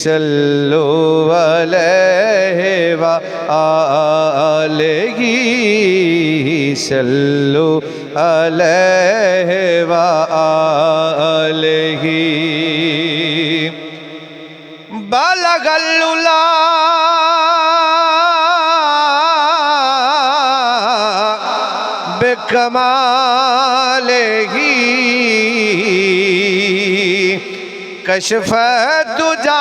صلو علیہ وآلہ صلو علیہ وآلہ بلغ العلا بکمالہ کشف الدجا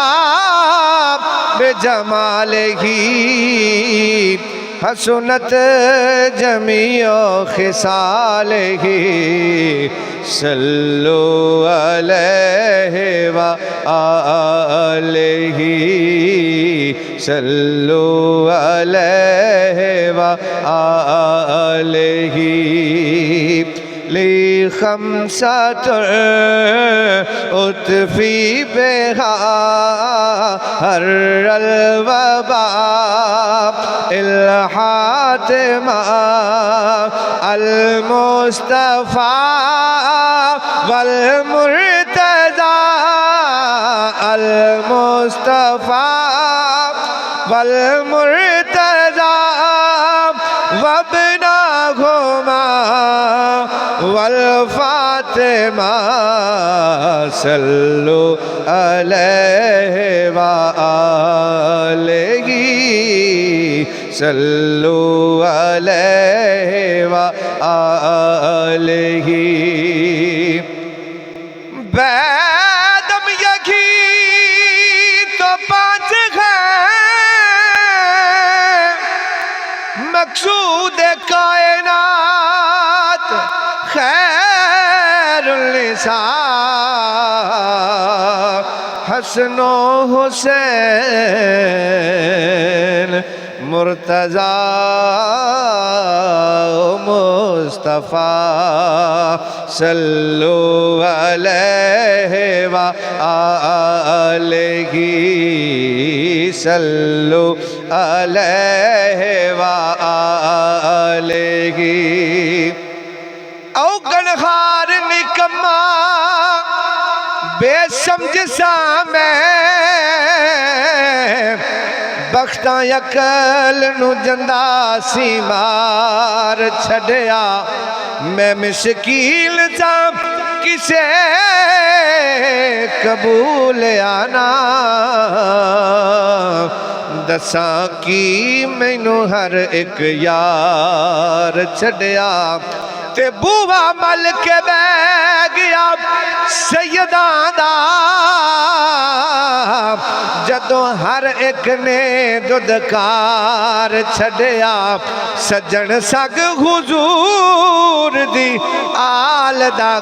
بجمالہ حسنت جمیع خصالہ صلو علیہ وآلہ صلو علیہ وآلہ لی خمسۃ اطفی بہا ہر الوبا الحاتمہ المصطفیٰ والمرتضیٰ المصطفیٰ والمرتضیٰ وابنہما والفاطمہ صلو علیہ وآلہ صلو علیہ وآلہ بیدم یکی تو پانچ ہیں مقصود کائنات خیر النساء حسن و حسین مرتضیٰ و مصطفیٰ صلو علیہ وآلہ صلو علیہ وآلہ او گنخار نکما بے سمجھ سا میں بختاں یکل نو جنداسی مار چھڑیا میں مشکیل سا کسے قبول آنا دساں کی مینو ہر ایک یار چھڑیا تے بوہا مل کے بہ گیا سیداں دا جدوں ہر ایک نے دودکار چھڑیا سجن سگ حضور دی آل دا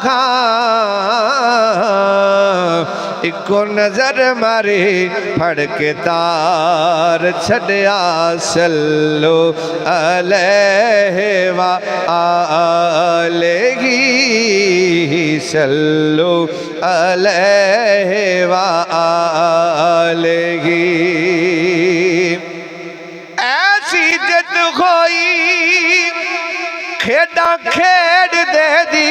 اکو نظر ماری پھڑ کے تار چھڑیا صلو علیہ وآلہ صلو علیہ وآلہ ایسی جد ہوئی کھیڑا کھیڑ دے دی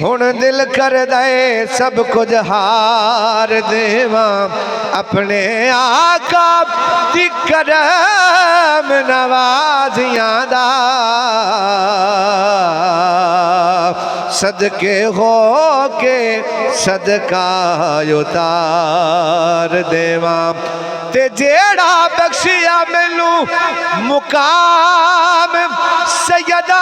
ہن دل کر دے سب کچھ ہار دیواں اپنے آقا دی کرم نوازیاں دا صدقے ہو کے صدقہ اتار دیواں تے جیڑا بخشیا مینوں مقام سیدہ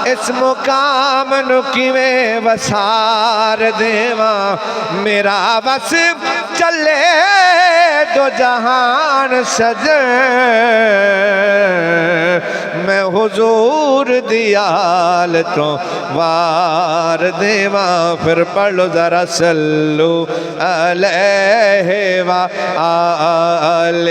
اس مقام نو کیویں وسار دیواں میرا بس چلے دو جہان سجن میں حضور دیال تو وار دیواں پھر پڑھ لو ذرا صلو علیہ وآلہ